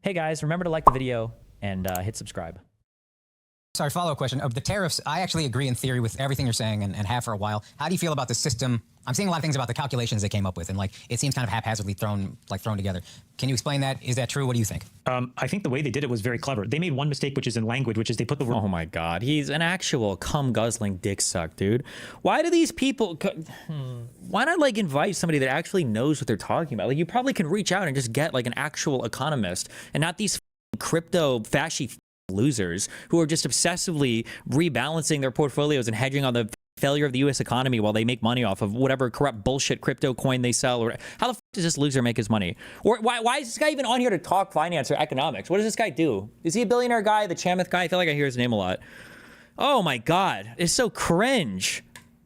Hey guys, remember to like the video and hit subscribe. Sorry, follow-up question. Of the tariffs, I actually agree in theory with everything you're saying and have for a while. How do you feel about the system? I'm seeing a lot of things about the calculations they came up with, and like it seems kind of haphazardly thrown together. Can you explain that? Is that true? What do you think? I think the way they did it was very clever. They made one mistake, which is in language, which is they put the word. Oh my God, he's an actual cum-guzzling dick suck, dude. Why do these people? Why not like invite somebody that actually knows what they're talking about? Like you probably can reach out and just get like an actual economist, and not these crypto fashy losers who are just obsessively rebalancing their portfolios and hedging on the failure of the U.S. economy while they make money off of whatever corrupt bullshit crypto coin they sell. Or how the f does this loser make his money? Or why is this guy even on here to talk finance or economics? What does this guy do? Is he a billionaire guy, the Chamath guy? I feel like I hear his name a lot. Oh my God, it's so cringe.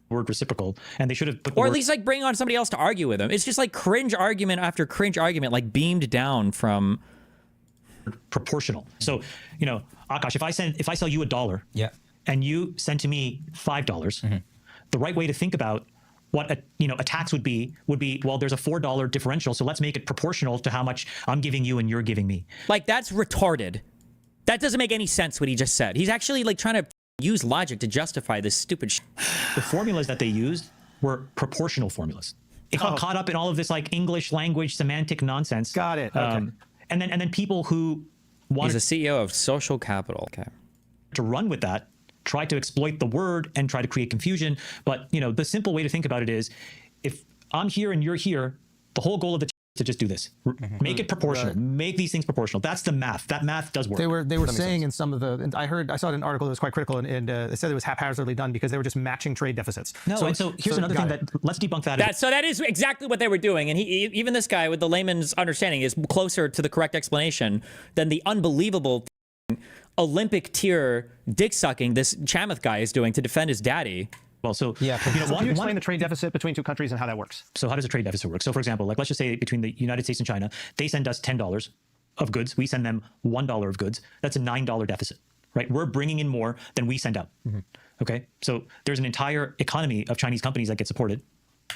Word reciprocal, and they should have put or at least like bring on somebody else to argue with him. It's just like cringe argument after cringe argument, like beamed down from proportional. So, you know, Akash, if I sell you $1, yeah, and you send to me $5, the right way to think about what a tax would be well, there's a $4 differential, so let's make it proportional to how much I'm giving you and you're giving me. Like that's retarded. That doesn't make any sense what he just said. He's actually like trying to use logic to justify this stupid shit. The formulas that they used were proportional formulas. It got caught up in all of this like English language semantic nonsense. Got it. Okay. And then people who wanted He's a CEO of Social Capital. Okay. to run with that, try to exploit the word and try to create confusion. But you know, the simple way to think about it is, if I'm here and you're here, the whole goal of the is to just do this. Make it proportional. Right. Make these things proportional. That's the math. That math does work. They were saying in some of the, and I saw an article that was quite critical, and it said it was haphazardly done because they were just matching trade deficits. No, so here's another thing let's debunk that. So that is exactly what they were doing, and even this guy with the layman's understanding is closer to the correct explanation than the unbelievable Olympic tier dick sucking this Chamath guy is doing to defend his daddy. Well, so yeah, you know, can you explain the trade deficit between two countries and how that works? So how does a trade deficit work? So for example, like let's just say between the United States and China, they send us $10 of goods. We send them $1 of goods. That's a $9 deficit, right? We're bringing in more than we send out. Okay, so there's an entire economy of Chinese companies that get supported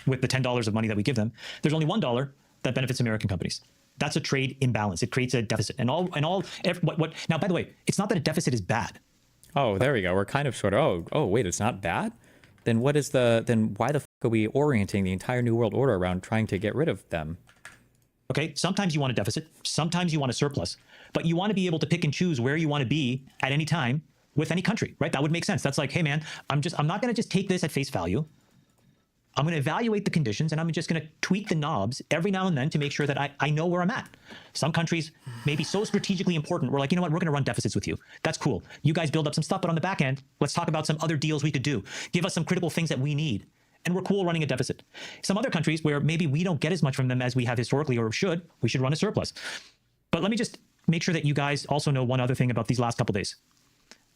with the $10 of money that we give them. There's only $1 that benefits American companies. That's a trade imbalance. It creates a deficit. Now, by the way, it's not that a deficit is bad. Oh, there we go. We're kind of sort of, oh, wait, it's not bad? Then why the f are we orienting the entire New World Order around trying to get rid of them? Okay, sometimes you want a deficit, sometimes you want a surplus, but you want to be able to pick and choose where you want to be at any time with any country, right? That would make sense. That's like, hey man, I'm not going to just take this at face value. I'm going to evaluate the conditions, and I'm just going to tweak the knobs every now and then to make sure that I know where I'm at. Some countries may be so strategically important, we're like, you know what, we're going to run deficits with you. That's cool. You guys build up some stuff, but on the back end, let's talk about some other deals we could do. Give us some critical things that we need. And we're cool running a deficit. Some other countries where maybe we don't get as much from them as we have historically or should, we should run a surplus. But let me just make sure that you guys also know one other thing about these last couple days.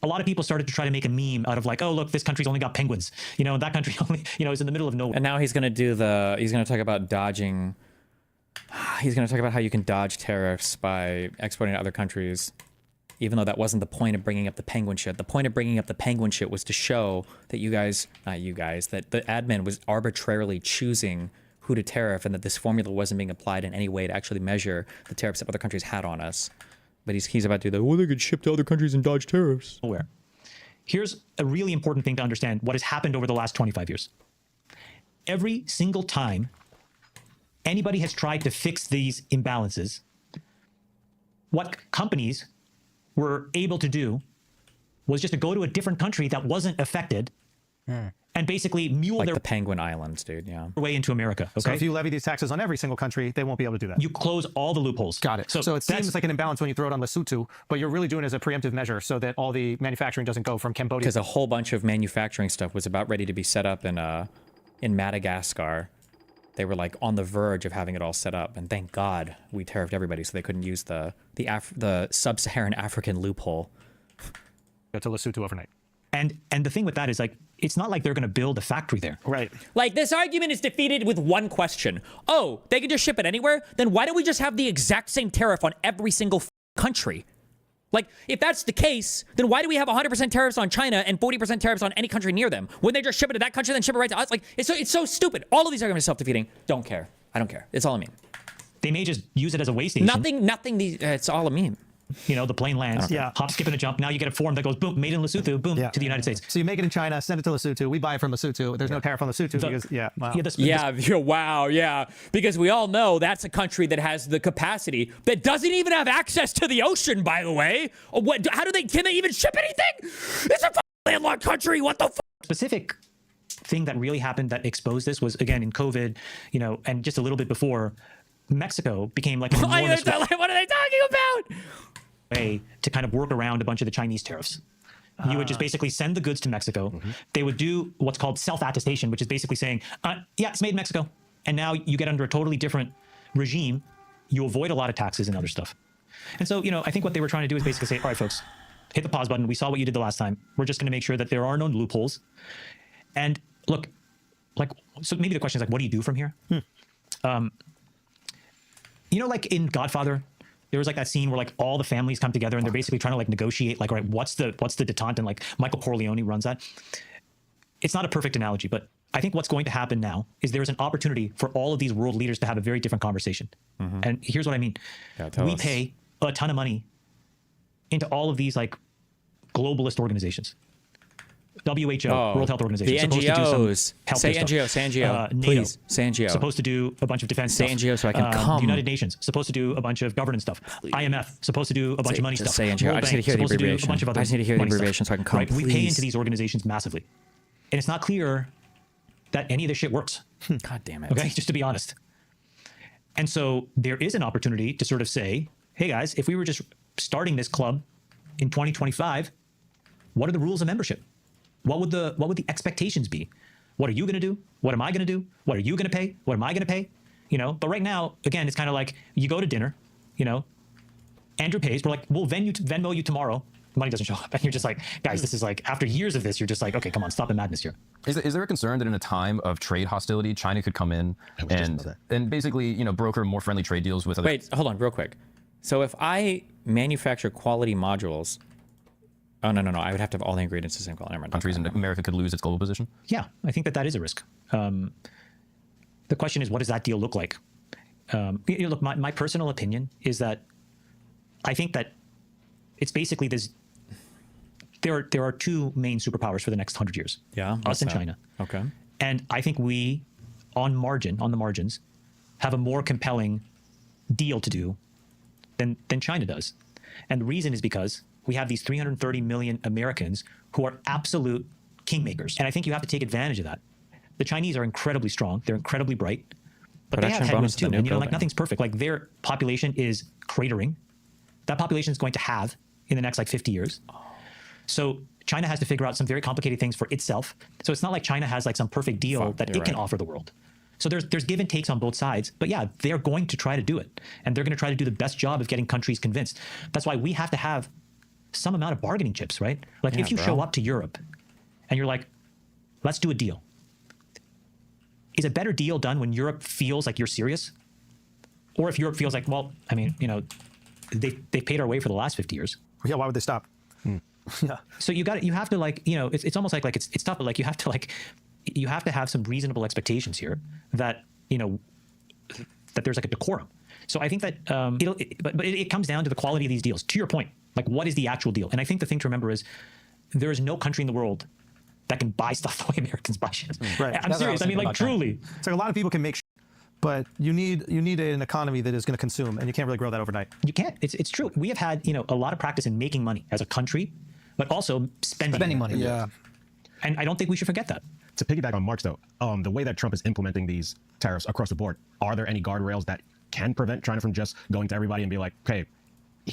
A lot of people started to try to make a meme out of like, oh, look, this country's only got penguins. You know, that country only, you know, is in the middle of nowhere. And now he's going to he's going to talk about dodging. He's going to talk about how you can dodge tariffs by exporting to other countries, even though that wasn't the point of bringing up the penguin shit. The point of bringing up the penguin shit was to show that that the admin was arbitrarily choosing who to tariff, and that this formula wasn't being applied in any way to actually measure the tariffs that other countries had on us. But he's about to do well, they could ship to other countries and dodge tariffs. Here's a really important thing to understand what has happened over the last 25 years. Every single time anybody has tried to fix these imbalances, what companies were able to do was just to go to a different country that wasn't affected and basically mule the Penguin Islands, dude, yeah. way into America. Okay? So if you levy these taxes on every single country, they won't be able to do that. You close all the loopholes. Got it. So it seems like an imbalance when you throw it on Lesotho, but you're really doing it as a preemptive measure so that all the manufacturing doesn't go from Cambodia. Because a whole bunch of manufacturing stuff was about ready to be set up in Madagascar. They were like on the verge of having it all set up, and thank God we tariffed everybody so they couldn't use the sub-Saharan African loophole. Go to Lesotho overnight. And the thing with that is like, it's not like they're going to build a factory there. Right. Like this argument is defeated with one question. Oh, they can just ship it anywhere? Then why don't we just have the exact same tariff on every single country? Like, if that's the case, then why do we have 100% tariffs on China and 40% tariffs on any country near them? Wouldn't they just ship it to that country, then ship it right to us? Like, it's so stupid. All of these arguments are self-defeating. Don't care. I don't care. It's all I mean. They may just use it as a way station. Nothing. It's all a meme. You know, the plane lands, Yeah. hop, skip, and a jump. Now you get a form that goes, boom, made in Lesotho, boom, Yeah. to the United States. So you make it in China, send it to Lesotho. We buy it from Lesotho. There's no tariff on Lesotho because, wow. Yeah, because we all know that's a country that has the capacity that doesn't even have access to the ocean, by the way. Can they even ship anything? It's a landlocked country. What the fuck? Specific thing that really happened that exposed this was, again, in COVID, you know, and just a little bit before, Mexico became like an enormous What are they talking about? way to kind of work around a bunch of the Chinese tariffs. You would just basically send the goods to Mexico. They would do what's called self-attestation, which is basically saying, yeah, it's made in Mexico. And now you get under a totally different regime. You avoid a lot of taxes and other stuff. And so, you know, I think what they were trying to do is basically say, all right, folks, hit the pause button. We saw what you did the last time. We're just going to make sure that there are no loopholes. And look, like, so maybe the question is like, what do you do from here? You know, like in Godfather, there was like that scene where like all the families come together and they're basically trying to like negotiate, like, all right, what's the detente? And like Michael Corleone runs that. It's not a perfect analogy, but I think what's going to happen now is there's an opportunity for all of these world leaders to have a very different conversation. And here's what I mean. We pay a ton of money into all of these like globalist organizations. WHO, World Health Organization, The supposed to do NGOs. some Say healthcare NGO, stuff. say NGO. NATO, Please, say NGO. supposed to do a bunch of defense Say stuff. NGO so I can come. The United Nations, supposed to do a bunch of governance stuff. IMF, supposed to do a bunch of money Just stuff. say NGO. World I just need to Bank, hear the supposed to do a abbreviation. bunch of other I just need to hear the money stuff. abbreviation so I can come, Right? We pay please. into these organizations massively. And it's not clear that any of this shit works. God damn it. Okay, just to be honest. And so there is an opportunity to sort of say, hey guys, if we were just starting this club in 2025, what are the rules of membership? What would the expectations be? What are you going to do? What am I going to do? What are you going to pay? What am I going to pay? You know, but right now, again, it's kind of like you go to dinner, you know, Andrew pays. We're like, we'll Venmo you tomorrow. Money doesn't show up. And you're just like, guys, this is like, after years of this, you're just like, okay, come on, stop the madness here. Is there a concern that in a time of trade hostility, China could come in and basically, you know, broker more friendly trade deals with other... Wait, hold on real quick. So if I manufacture quality modules, oh, no. I would have to have all the ingredients the same quality. Never mind. countries, and America could lose its global position? Yeah, I think that is a risk. The question is, what does that deal look like? Look, my personal opinion is that I think that it's basically this. There are two main superpowers for the next 100 years. Yeah, us and China. Okay. And I think we, on the margins, have a more compelling deal to do than China does. And the reason is because we have these 330 million Americans who are absolute kingmakers. And I think you have to take advantage of that. The Chinese are incredibly strong. They're incredibly bright. But they have Production headwinds bonus of the too. new And you know, like building. nothing's perfect. Like their population is cratering. That population is going to halve in the next like 50 years. So China has to figure out some very complicated things for itself. So it's not like China has like some perfect deal that you're it can right. offer the world. So there's give and takes on both sides. But yeah, they're going to try to do it. And they're going to try to do the best job of getting countries convinced. That's why we have to have some amount of bargaining chips, right? Like Yeah, if you bro. show up to Europe and you're like, let's do a deal. Is a better deal done when Europe feels like you're serious? Or if Europe feels like, well, I mean, you know, they've paid our way for the last 50 years. Yeah, why would they stop? Yeah. So you have to like, you know, it's almost like it's tough, but like you have to have some reasonable expectations here that, you know, that there's like a decorum. So I think that but it comes down to the quality of these deals. To your point, like what is the actual deal? And I think the thing to remember is there is no country in the world that can buy stuff the way Americans buy shit. Right. I'm That's what I serious. was I mean, thinking like about China. truly. It's like a lot of people can make but you need an economy that is going to consume, and you can't really grow that overnight. You can't. It's true. We have had, you know, a lot of practice in making money as a country, but also spending money. And I don't think we should forget that. To piggyback on Mark's though, the way that Trump is implementing these tariffs across the board, are there any guardrails that can prevent China from just going to everybody and be like, okay,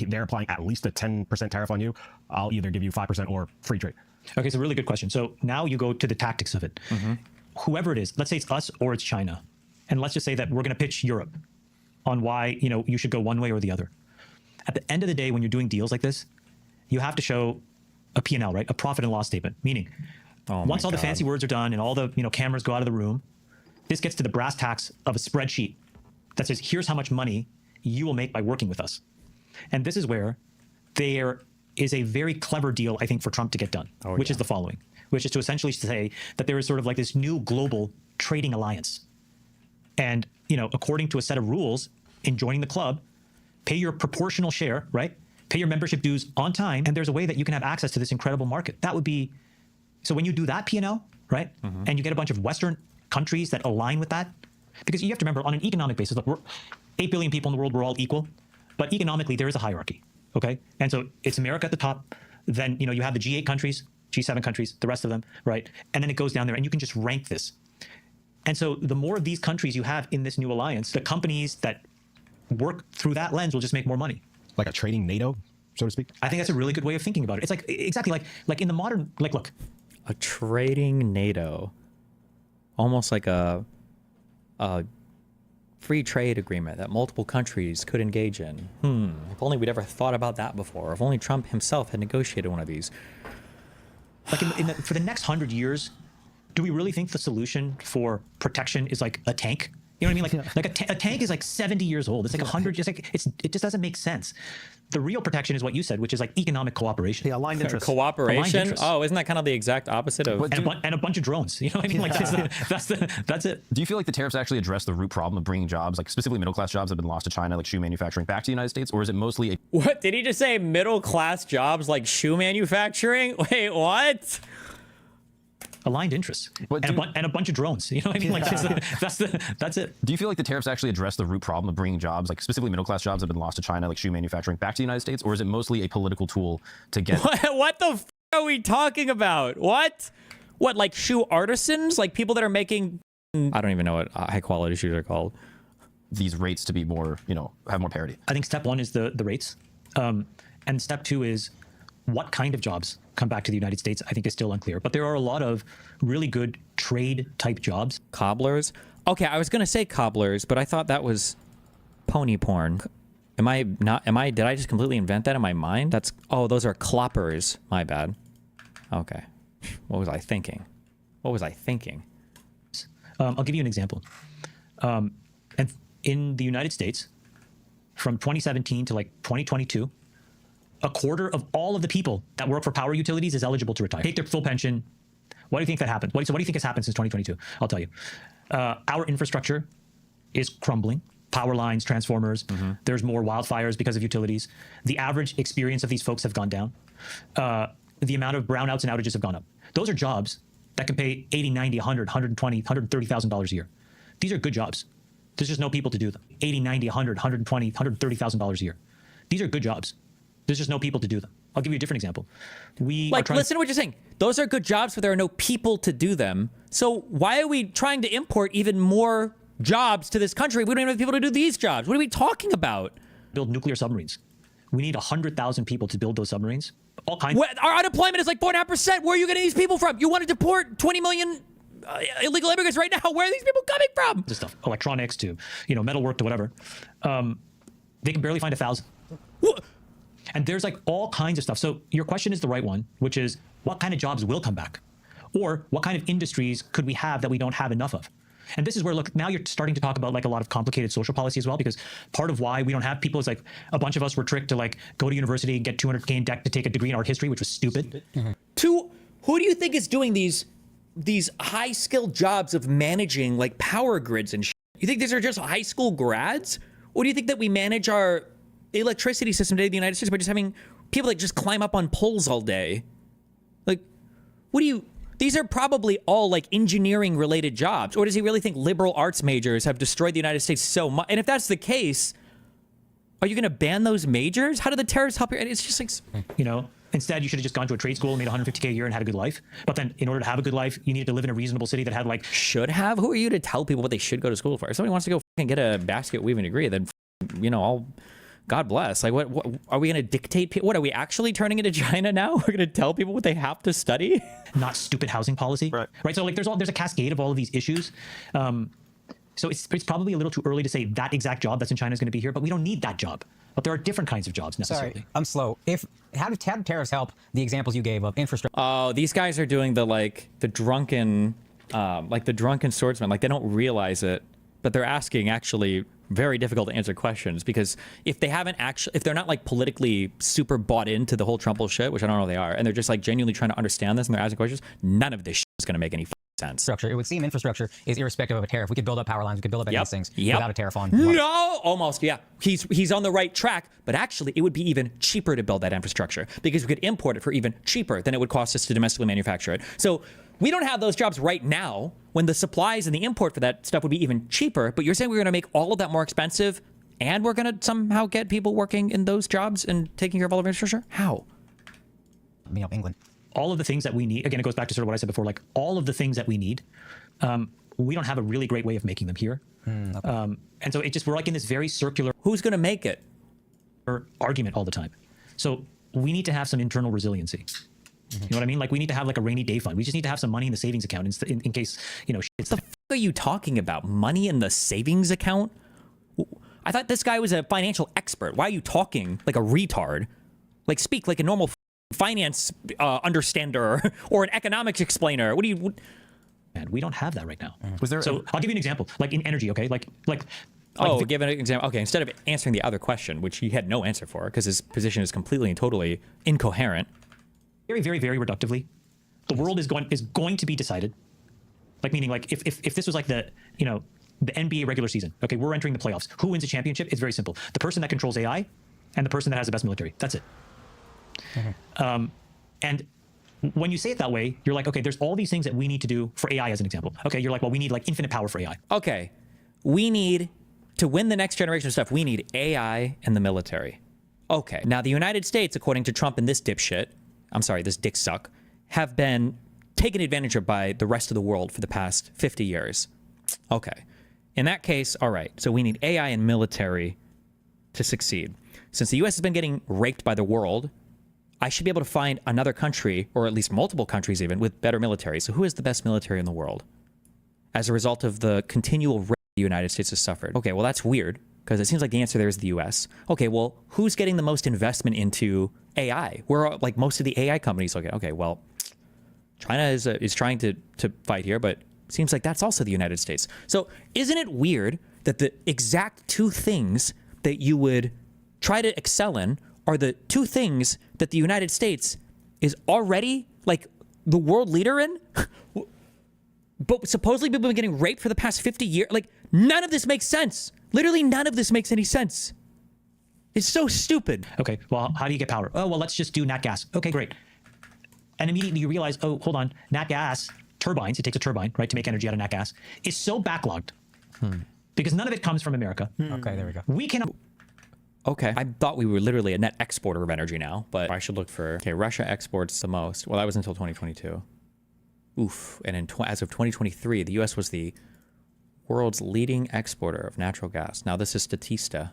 they're applying at least a 10% tariff on you, I'll either give you 5% or free trade? Okay, it's a really good question. So now you go to the tactics of it. Whoever it is, let's say it's us or it's China, and let's just say that we're going to pitch Europe on why, you know, you should go one way or the other. At the end of the day, when you're doing deals like this, you have to show a P&L, right? A profit and loss statement. Meaning, once all the fancy words are done and all the, you know, cameras go out of the room, this gets to the brass tacks of a spreadsheet that says, here's how much money you will make by working with us. And this is where there is a very clever deal, I think, for Trump to get done, which is the following, which is to essentially say that there is sort of like this new global trading alliance. And, you know, according to a set of rules, in joining the club, pay your proportional share, right? Pay your membership dues on time, and there's a way that you can have access to this incredible market. That would be, so when you do that P&L, right, and you get a bunch of Western countries that align with that, because you have to remember, on an economic basis, look, we're 8 billion people in the world, we're all equal, but economically there is a hierarchy, okay? And so it's America at the top, then you have the G8 countries, G7 countries, the rest of them, right? And then it goes down there, and you can just rank this. And so the more of these countries you have in this new alliance, the companies that work through that lens will just make more money. Like a trading NATO, so to speak. I think that's a really good way of thinking about it. It's like exactly like in the modern, like, look, A trading NATO, almost like a free trade agreement that multiple countries could engage in. If only we'd ever thought about that before. If only Trump himself had negotiated one of these. like for the next 100 years, do we really think the solution for protection is like a tank? You know what I mean? Like a tank is like 70 years old. It's like 100. It just doesn't make sense. The real protection is what you said, which is like economic cooperation. Yeah, aligned interests. Cooperation? Aligned interests. Oh, isn't that kind of the exact opposite of... And a bunch of drones. You know what I mean? Like that's it. Do you feel like the tariffs actually address the root problem of bringing jobs, like specifically middle-class jobs that have been lost to China, like shoe manufacturing, back to the United States? Or is it mostly a... What? Did he just say middle-class jobs like shoe manufacturing? Wait, what? Aligned interests. But And a bunch of drones. You know what I mean? Like that's it. Do you feel like the tariffs actually address the root problem of bringing jobs, like specifically middle-class jobs that have been lost to China, like shoe manufacturing, back to the United States? Or is it mostly a political tool to get... What the f are we talking about? What? What, like shoe artisans? Like people that are making... I don't even know what high-quality shoes are called. these rates to be more, have more parity? I think step one is the rates. And step two is what kind of jobs come back to the United States, I think is still unclear. But there are a lot of really good trade type jobs. Cobblers? Okay, I was going to say cobblers, but I thought that was pony porn. Did I just completely invent that in my mind? Oh, those are cloppers. My bad. Okay. What was I thinking? I'll give you an example. And in the United States, from 2017 to like 2022, a quarter of all of the people that work for power utilities is eligible to retire. Take their full pension. Why do you think that happened? So what do you think has happened since 2022? I'll tell you. Our infrastructure is crumbling. Power lines, transformers. There's more wildfires because of utilities. The average experience of these folks have gone down. The amount of brownouts and outages have gone up. Those are jobs that can pay 80, 90, 100, 120, $130,000 a year. These are good jobs. There's just no people to do them. 80, 90, 100, 120, $130,000 a year. These are good jobs. There's just no people to do them. I'll give you a different example. Listen to what you're saying. Those are good jobs, but there are no people to do them. So why are we trying to import even more jobs to this country? We don't even have people to do these jobs. What are we talking about? Build nuclear submarines. We need 100,000 people to build those submarines. All kinds. Our unemployment is like 4.5%. Where are you getting these people from? You want to deport 20 million illegal immigrants right now. Where are these people coming from? This stuff, electronics to, metalwork to whatever. They can barely find 1,000. And there's like all kinds of stuff. So your question is the right one, which is what kind of jobs will come back? Or what kind of industries could we have that we don't have enough of? And this is where, look, now you're starting to talk about like a lot of complicated social policy as well, because part of why we don't have people is like a bunch of us were tricked to like go to university and get 200K in debt to take a degree in art history, which was stupid. Who do you think is doing these high skilled jobs of managing like power grids and shit? You think these are just high school grads? Or do you think that we manage our electricity system today in the United States by just having people that just climb up on poles all day? Like, these are probably all like engineering related jobs. Or does he really think liberal arts majors have destroyed the United States so much? And if that's the case, are you going to ban those majors? How do the tariffs help you? It's just like, instead you should have just gone to a trade school, made 150K a year and had a good life. But then in order to have a good life, you needed to live in a reasonable city that had like... Should have? Who are you to tell people what they should go to school for? If somebody wants to go and get a basket weaving degree, then, God bless. Like, what are we going to dictate? What are we actually turning into China now? We're going to tell people what they have to study? Not stupid housing policy. Right. So like there's a cascade of all of these issues. So it's probably a little too early to say that exact job that's in China is going to be here, but we don't need that job. But there are different kinds of jobs necessarily. Sorry, I'm slow. How do tariffs help the examples you gave of infrastructure? Oh, these guys are doing the drunken swordsman. Like they don't realize it, but they're asking actually very difficult to answer questions, because if they're not like politically super bought into the whole Trump shit, which I don't know if they are, and they're just like genuinely trying to understand this and they're asking questions, none of this shit is going to make any sense. Infrastructure. It would seem infrastructure is irrespective of a tariff. We could build up power lines. We could build up any of these things without a tariff on. No, almost, yeah. He's on the right track, but actually it would be even cheaper to build that infrastructure because we could import it for even cheaper than it would cost us to domestically manufacture it. So we don't have those jobs right now when the supplies and the import for that stuff would be even cheaper, but you're saying we're going to make all of that more expensive and we're going to somehow get people working in those jobs and taking care of all of infrastructure? How? England. All of the things that we need, again, it goes back to sort of what I said before, like all of the things that we need, we don't have a really great way of making them here. And so we're like in this very circular Who's going to make it? argument all the time. So we need to have some internal resiliency. You know what I mean? Like we need to have like a rainy day fund. We just need to have some money in the savings account in case, shit's What the fuck are you talking about? Money in the savings account? I thought this guy was a financial expert. Why are you talking like a retard? Like speak like a normal finance understander or an economics explainer. Man, we don't have that right now. Was there? So I'll give you an example, like in energy, okay? Give an example. Okay, instead of answering the other question, which he had no answer for because his position is completely and totally incoherent. very, very, very reductively, the world is going to be decided. Like meaning, like if this was like the NBA regular season, okay, we're entering the playoffs. Who wins the championship? It's very simple: the person that controls AI, and the person that has the best military. That's it. And when you say it that way, you're like, okay, there's all these things that we need to do for AI as an example. Okay, you're like, well, we need like infinite power for AI. Okay, we need to win the next generation of stuff. We need AI and the military. Okay, now the United States, according to Trump and this dipshit, this dick suck, have been taken advantage of by the rest of the world for the past 50 years. Okay, in that case, all right, so we need AI and military to succeed. Since the US has been getting raped by the world, I should be able to find another country, or at least multiple countries even, with better military. So who has the best military in the world? As a result of the continual rape the United States has suffered. Okay, well, that's weird, because it seems like the answer there is the US. Okay, well, who's getting the most investment into AI? Where are, like, most of the AI companies looking? Okay, well, China is trying to fight here, but it seems like that's also the United States. So isn't it weird that the exact two things that you would try to excel in are the two things that the United States is already like the world leader in? But supposedly people have been getting raped for the past 50 years. Like, none of this makes sense. Literally none of this makes any sense. It's so stupid. Okay, well, how do you get power? Oh, well, let's just do nat gas. Okay, great. And immediately you realize, oh, hold on, nat gas turbines, it takes a turbine, right, to make energy out of nat gas, is so backlogged because none of it comes from America. Okay, there we go. We cannot. Okay, I thought we were literally a net exporter of energy now, but I should look for, okay, Russia exports the most. Well, that was until 2022. Oof, and as of 2023, the US was the world's leading exporter of natural gas. Now, this is Statista.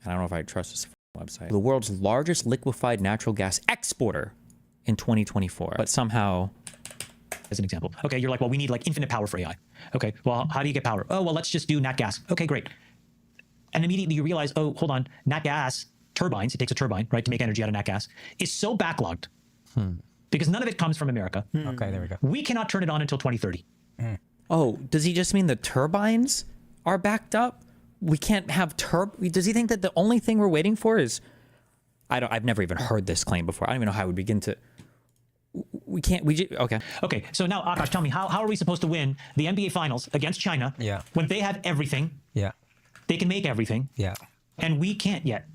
I don't know if I trust this website. The world's largest liquefied natural gas exporter in 2024, but somehow... As an example. Okay, you're like, well, we need like infinite power for AI. Okay, well, how do you get power? Oh, well, let's just do nat gas. Okay, great. And immediately you realize, oh, hold on, nat gas turbines, it takes a turbine, right, to make energy out of nat gas, is so backlogged because none of it comes from America. Okay, there we go. We cannot turn it on until 2030. Oh, does he just mean the turbines are backed up? We can't have does he think that the only thing we're waiting for is... I've never even heard this claim before. I don't even know how I would begin to... Okay. Okay, so now, Akash, tell me, how are we supposed to win the NBA Finals against China when they have everything? Yeah. They can make everything. Yeah. And we can't yet.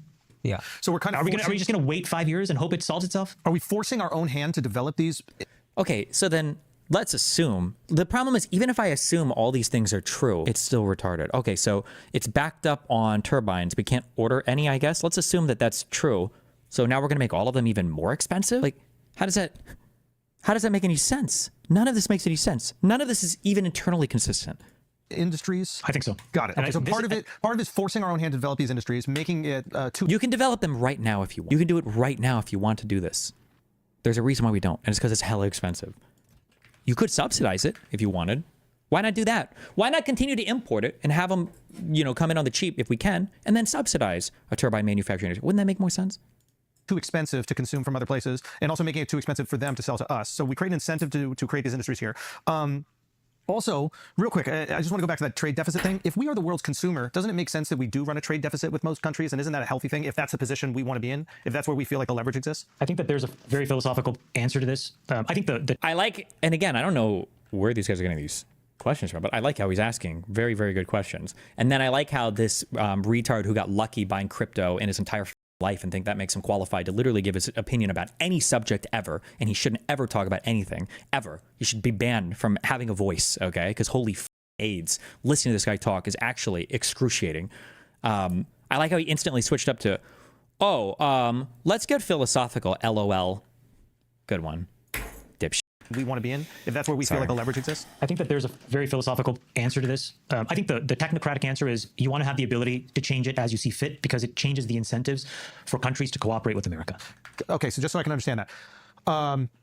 Yeah. So we're kind of Are we just going to wait 5 years and hope it solves itself? Are we forcing our own hand to develop these? Okay, so then let's assume. The problem is, even if I assume all these things are true, it's still retarded. Okay, so it's backed up on turbines. We can't order any, I guess. Let's assume that that's true. So now we're going to make all of them even more expensive? Like, how does that make any sense? None of this makes any sense. None of this is even internally consistent. Industries? I think so. Got it. Okay, so part of it is forcing our own hand to develop these industries, making it too... You can develop them right now if you want. You can do it right now if you want to do this. There's a reason why we don't, and it's because it's hella expensive. You could subsidize it if you wanted. Why not do that? Why not continue to import it and have them, come in on the cheap if we can, and then subsidize a turbine manufacturing industry? Wouldn't that make more sense? Too expensive to consume from other places, and also making it too expensive for them to sell to us. So we create an incentive to create these industries here. Also, real quick, I just want to go back to that trade deficit thing. If we are the world's consumer, doesn't it make sense that we do run a trade deficit with most countries? And isn't that a healthy thing if that's the position we want to be in? If that's where we feel like the leverage exists? I think that there's a very philosophical answer to this. I think I like, and again, I don't know where these guys are getting these questions from, but I like how he's asking very, very good questions. And then I like how this retard who got lucky buying crypto in his entire life and think that makes him qualified to literally give his opinion about any subject ever, and he shouldn't ever talk about anything ever. He should be banned from having a voice, okay? Because holy AIDS, listening to this guy talk is actually excruciating. I like how he instantly switched up to, let's get philosophical, LOL. Good one. Dipshit. We want to be in, if that's where we feel like the leverage exists? I think that there's a very philosophical answer to this. I think the technocratic answer is you want to have the ability to change it as you see fit because it changes the incentives for countries to cooperate with America. Okay, so just so I can understand that.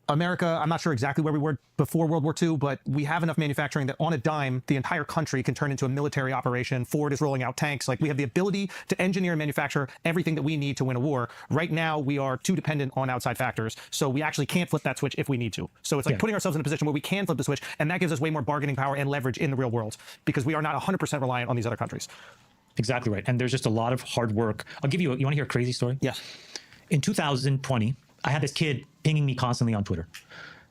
America, I'm not sure exactly where we were before World War II, but we have enough manufacturing that on a dime, the entire country can turn into a military operation. Ford is rolling out tanks. Like, we have the ability to engineer and manufacture everything that we need to win a war. Right now, we are too dependent on outside factors. So we actually can't flip that switch if we need to. So it's like putting ourselves in a position where we can flip the switch, and that gives us way more bargaining power and leverage in the real world because we are not 100% reliant on these other countries. Exactly right. And there's just a lot of hard work. I'll give you, you want to hear a crazy story? Yes. In 2020, I had this kid pinging me constantly on Twitter.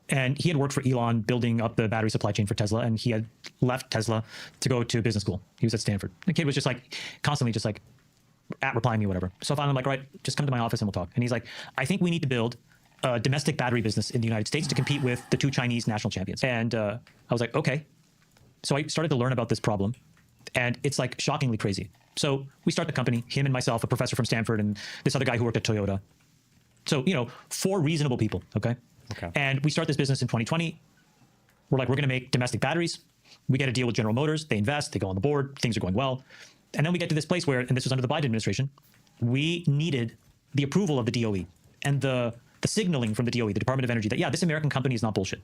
And he had worked for Elon building up the battery supply chain for Tesla. And he had left Tesla to go to business school. He was at Stanford. The kid was just like constantly just like replying me, whatever. So finally I'm like, all right, just come to my office and we'll talk. And he's like, I think we need to build a domestic battery business in the United States to compete with the 2 Chinese national champions. And I was like, okay. So I started to learn about this problem. And it's like shockingly crazy. So we start the company, him and myself, a professor from Stanford, and this other guy who worked at Toyota. So, 4 reasonable people, okay? And we start this business in 2020. We're like, we're going to make domestic batteries. We get a deal with General Motors. They invest. They go on the board. Things are going well. And then we get to this place where, and this was under the Biden administration, we needed the approval of the DOE and the signaling from the DOE, the Department of Energy, that, yeah, this American company is not bullshit.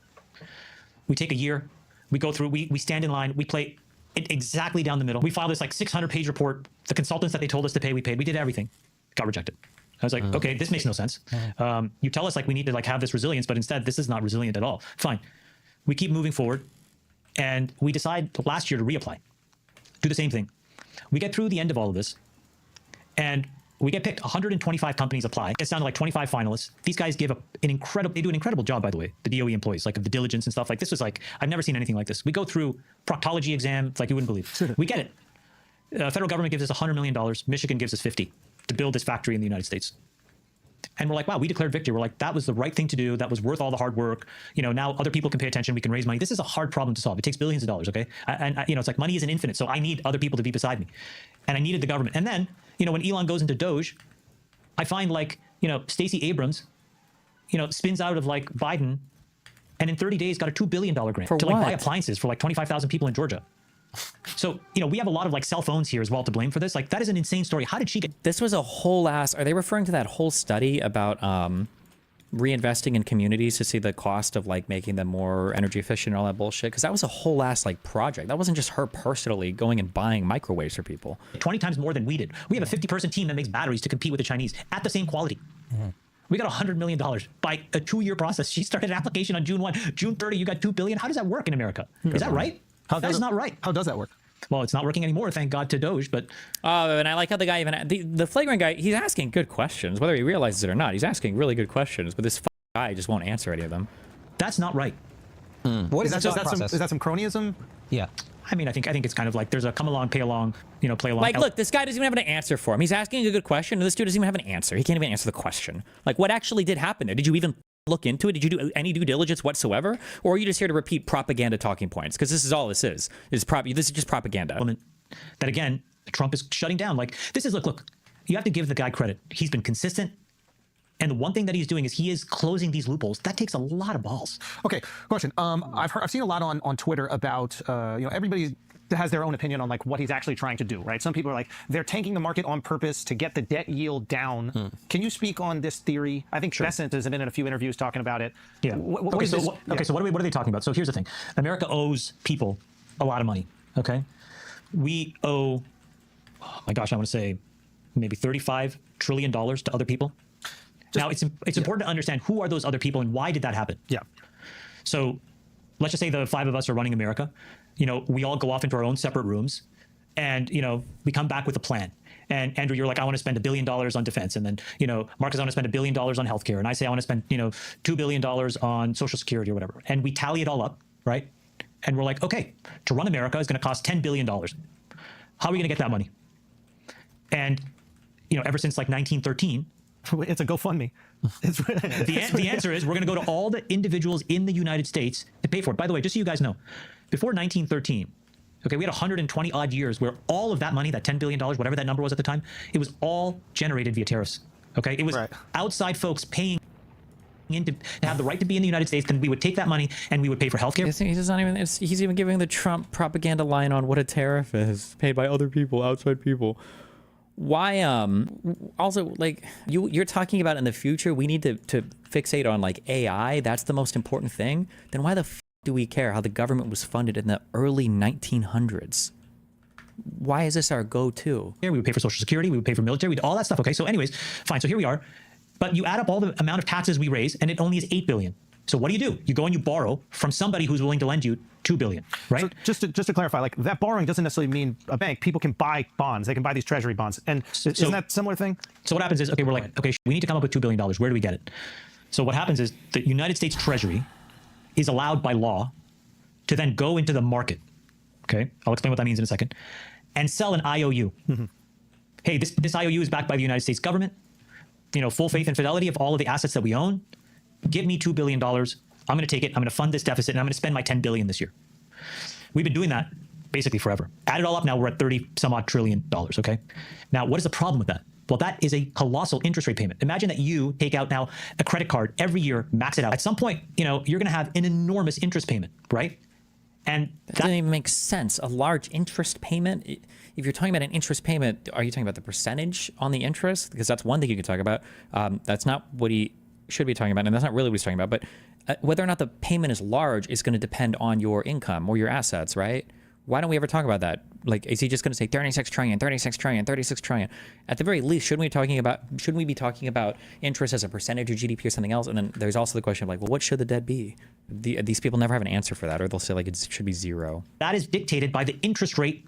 We take a year. We go through. We stand in line. We play it exactly down the middle. We file this like 600-page report. The consultants that they told us to pay, we paid. We did everything. Got rejected. I was like, okay, this makes no sense. You tell us like we need to like have this resilience, but instead this is not resilient at all. Fine. We keep moving forward and we decide last year to reapply, do the same thing. We get through the end of all of this and we get picked. 125 companies apply. It's down to like 25 finalists. These guys give they do an incredible job, by the way, the DOE employees, like of the diligence and stuff. Like this was like, I've never seen anything like this. We go through proctology exam. It's like you wouldn't believe. We get it. Federal government gives us $100 million. Michigan gives us 50 to build this factory in the United States. And we're like, wow, we declared victory. We're like, that was the right thing to do. That was worth all the hard work. Now other people can pay attention. We can raise money. This is a hard problem to solve. It takes billions of dollars, okay? And it's like money isn't infinite. So I need other people to be beside me. And I needed the government. And then, when Elon goes into Doge, I find like, Stacey Abrams, spins out of like Biden and in 30 days got a $2 billion grant to like buy appliances for like 25,000 people in Georgia. So, we have a lot of like cell phones here as well to blame for this. Like that is an insane story. How did she get? This was a whole ass, are they referring to that whole study about reinvesting in communities to see the cost of like making them more energy efficient and all that bullshit? Because that was a whole ass like project. That wasn't just her personally going and buying microwaves for people. 20 times more than we did. We have a 50-person team that makes batteries to compete with the Chinese at the same quality. We got $100 million by a 2-year process. She started an application on June 1. June 30, you got $2 billion. How does that work in America? Is that right? That is not right. How does that work? Well, it's not working anymore, thank God, to Doge, but... and I like how the guy the flagrant guy, he's asking good questions, whether he realizes it or not. He's asking really good questions, but this guy just won't answer any of them. That's not right. What is that process? Is that some cronyism? Yeah. I mean, I think it's kind of like there's a come along, pay along, play along. Like, look, this guy doesn't even have an answer for him. He's asking a good question, and this dude doesn't even have an answer. He can't even answer the question. Like, what actually did happen there? Did you even look into it? Did you do any due diligence whatsoever? Or are you just here to repeat propaganda talking points? Because this is all this is. This is just propaganda. That, again, Trump is shutting down. Like, this is, look, you have to give the guy credit. He's been consistent. And the one thing that he's doing is he is closing these loopholes. That takes a lot of balls. Okay, question. I've seen a lot on Twitter about, everybody has their own opinion on like what he's actually trying to do, right? Some people are like, they're tanking the market on purpose to get the debt yield down. Can you speak on this theory? I think Besant has been in a few interviews talking about it. Yeah. So what are they talking about? So here's the thing. America owes people a lot of money, okay? We owe, oh my gosh, I want to say maybe $35 trillion to other people. Now, it's important to understand who are those other people and why did that happen? Yeah. So let's just say the 5 of us are running America. We all go off into our own separate rooms and, we come back with a plan. And Andrew, you're like, I want to spend $1 billion on defense. And then, Marcus, I want to spend $1 billion on healthcare. And I say, I want to spend, $2 billion on Social Security or whatever. And we tally it all up, right? And we're like, okay, to run America is going to cost $10 billion. How are we going to get that money? And, you know, ever since like 1913, it's a GoFundMe. the answer is we're going to go to all the individuals in the United States to pay for it. By the way, just so you guys know, before 1913, okay, we had 120 odd years where all of that money, that $10 billion, whatever that number was at the time, it was all generated via tariffs. Okay, it was outside folks paying in to have the right to be in the United States. Then we would take that money and we would pay for healthcare. He's not even. He's even giving the Trump propaganda line on what a tariff is, paid by other people, outside people. Why also, like, you're talking about in the future we need to fixate on like AI, that's the most important thing. Then why the f do we care how the government was funded in the early 1900s? Why is this our go-to? We would pay for Social Security, we would pay for military, we did all that stuff. Okay, so anyways, fine, so here we are, but you add up all the amount of taxes we raise and it only is 8 billion. So what do? You go and you borrow from somebody who's willing to lend you 2 billion, right? So just to clarify, like that borrowing doesn't necessarily mean a bank. People can buy bonds. They can buy these treasury bonds. And isn't that a similar thing? So what happens is, okay, we're like, okay, we need to come up with $2 billion. Where do we get it? So what happens is the United States Treasury is allowed by law to then go into the market. Okay, I'll explain what that means in a second, and sell an IOU. Hey, this IOU is backed by the United States government. You know, full faith and fidelity of all of the assets that we own. Give me $2 billion. I'm going to take it. I'm going to fund this deficit, and I'm going to spend my $10 billion this year. We've been doing that basically forever. Add it all up, now we're at 30 some odd trillion dollars. Okay. Now, what is the problem with that? Well, that is a colossal interest rate payment. Imagine that you take out now a credit card every year, max it out. At some point, you know, you're going to have an enormous interest payment, right? And that doesn't even make sense. A large interest payment. If you're talking about an interest payment, are you talking about the percentage on the interest? Because that's one thing you could talk about. That's not what he should be talking about, and that's not really what he's talking about. But whether or not the payment is large is going to depend on your income or your assets, right? Why don't we ever talk about that? Like, is he just going to say 36 trillion, 36 trillion, 36 trillion? At the very least, shouldn't we be talking about interest as a percentage of GDP or something else? And then there's also the question of like, well, what should the debt be? These people never have an answer for that, or they'll say like it should be zero. That is dictated by the interest rate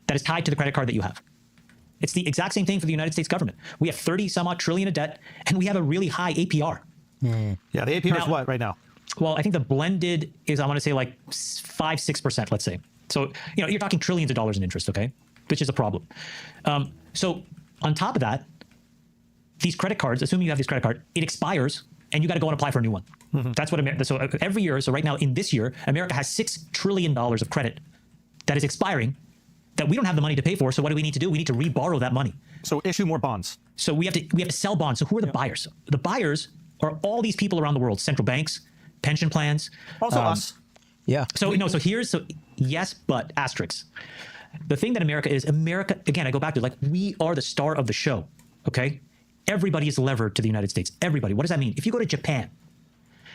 that is tied to the credit card that you have. It's the exact same thing for the United States government. We have 30 some odd trillion of debt, and we have a really high APR. Yeah, the APR is what right now? Well, I think the blended is, I want to say like 5-6%, let's say. So, you know, you're talking trillions of dollars in interest, okay? Which is a problem. So on top of that, these credit cards, assuming you have this credit card, it expires and you got to go and apply for a new one. That's what America, so every year, so right now in this year, America has $6 trillion of credit that is expiring that we don't have the money to pay for. So what do we need to do? We need to reborrow that money. So issue more bonds. So we have to sell bonds. So who are the buyers? The buyers are all these people around the world, central banks, pension plans. Also us. Yeah. So yes, but asterisks. The thing that America, again, I go back to like, we are the star of the show. Okay. Everybody is levered to the United States. Everybody. What does that mean? If you go to Japan,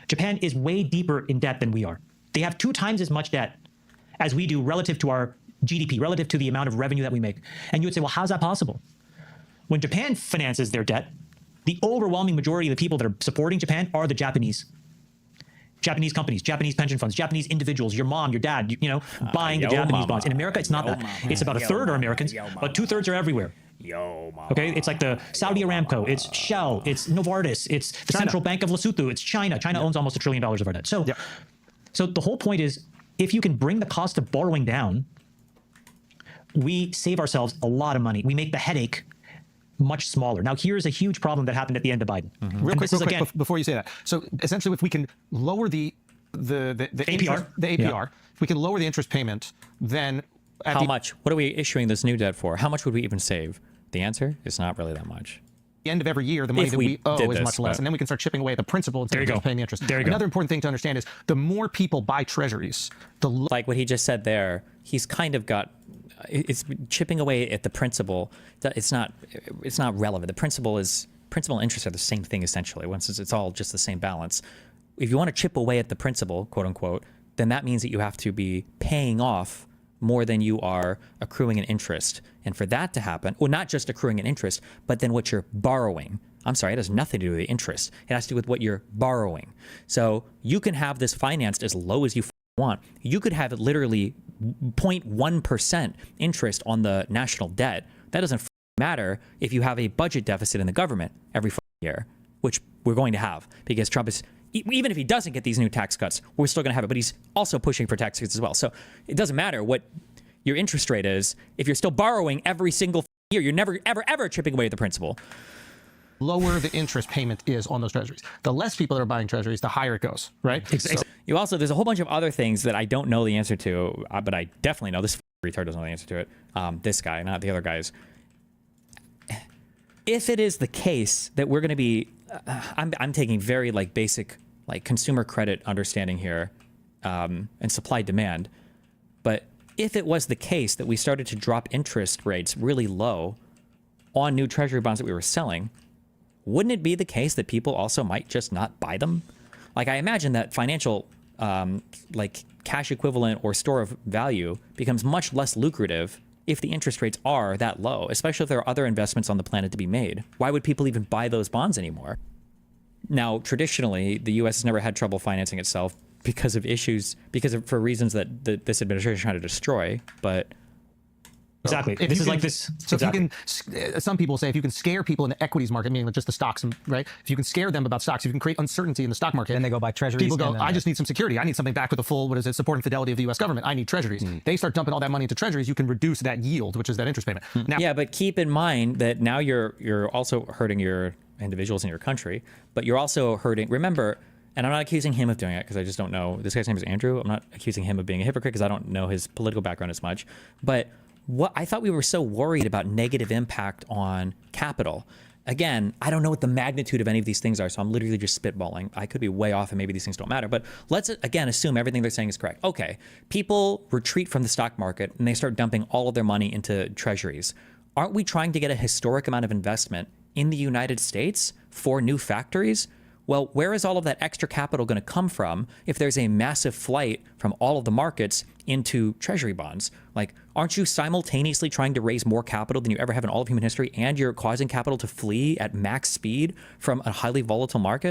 Japan is way deeper in debt than we are. They have 2 times as much debt as we do relative to our GDP, relative to the amount of revenue that we make. And you would say, well, how's that possible? When Japan finances their debt, the overwhelming majority of the people that are supporting Japan are the Japanese companies, Japanese pension funds, Japanese individuals, your mom, your dad, buying the Japanese bonds. In America, it's not that. It's about a third are Americans, but 2/3 are everywhere. Okay, it's like the Saudi Aramco, it's Shell, it's Novartis, it's the Central Bank of Lesotho, it's China. China owns almost $1 trillion of our debt. So, so the whole point is, if you can bring the cost of borrowing down, we save ourselves a lot of money. We make the headache much smaller. Now, here's a huge problem that happened at the end of Biden. Real quick, before you say that. So essentially, if we can lower the APR, if we can lower the interest payment, then how much? What are we issuing this new debt for? How much would we even save? The answer is not really that much. The end of every year, the money that we owe is much less, and then we can start chipping away at the principal instead of just paying the interest. Another important thing to understand is the more people buy treasuries, like what he just said there, he's kind of got. It's chipping away at the principal. It's not relevant. The principal and interest are the same thing essentially. Once it's all just the same balance. If you want to chip away at the principal, quote unquote, then that means that you have to be paying off more than you are accruing an interest. And for that to happen, well, not just accruing an interest, but then what you're borrowing. I'm sorry, it has nothing to do with the interest. It has to do with what you're borrowing. So you can have this financed as low as you want. You could have it literally 0.1% interest on the national debt. That doesn't matter if you have a budget deficit in the government every year, which we're going to have because Trump is even if he doesn't get these new tax cuts, we're still going to have it. But he's also pushing for tax cuts as well. So it doesn't matter what your interest rate is. If you're still borrowing every single year, you're never, ever, ever chipping away at the principal. Lower the interest payment is on those treasuries. The less people that are buying treasuries, the higher it goes, right? So, You also, there's a whole bunch of other things that I don't know the answer to, but I definitely know this retard doesn't know the answer to it. This guy, not the other guys. If it is the case that we're going to be, I'm taking very like basic like consumer credit understanding here, and supply demand. But if it was the case that we started to drop interest rates really low on new treasury bonds that we were selling, wouldn't it be the case that people also might just not buy them? Like I imagine that financial, like cash equivalent or store of value becomes much less lucrative if the interest rates are that low, especially if there are other investments on the planet to be made. Why would people even buy those bonds anymore? Now, traditionally, the U.S. has never had trouble financing itself because of issues, for reasons that this administration is trying to destroy, but... Exactly. If This you is can- like this. So Exactly. if you can, some people say if you can scare people in the equities market, meaning just the stocks, right? If you can scare them about stocks, you can create uncertainty in the stock market. Then they go buy treasuries. People go, and then I just need some security. I need something back with the full, support and fidelity of the U.S. government. I need treasuries. They start dumping all that money into treasuries. You can reduce that yield, which is that interest payment. Now, Yeah, but keep in mind that now you're also hurting your individuals in your country, but you're also hurting. Remember, and I'm not accusing him of doing it because I just don't know. This guy's name is Andrew. I'm not accusing him of being a hypocrite because I don't know his political background as much. But what I thought we were so worried about negative impact on capital. Again, I don't know what the magnitude of any of these things are, so I'm literally just spitballing. I could be way off and maybe these things don't matter, but let's again assume everything they're saying is correct. Okay, people retreat from the stock market and they start dumping all of their money into treasuries. Aren't we trying to get a historic amount of investment in the United States for new factories? Well, where is all of that extra capital going to come from if there's a massive flight from all of the markets into treasury bonds? Like, aren't you simultaneously trying to raise more capital than you ever have in all of human history, and you're causing capital to flee at max speed from a highly volatile market?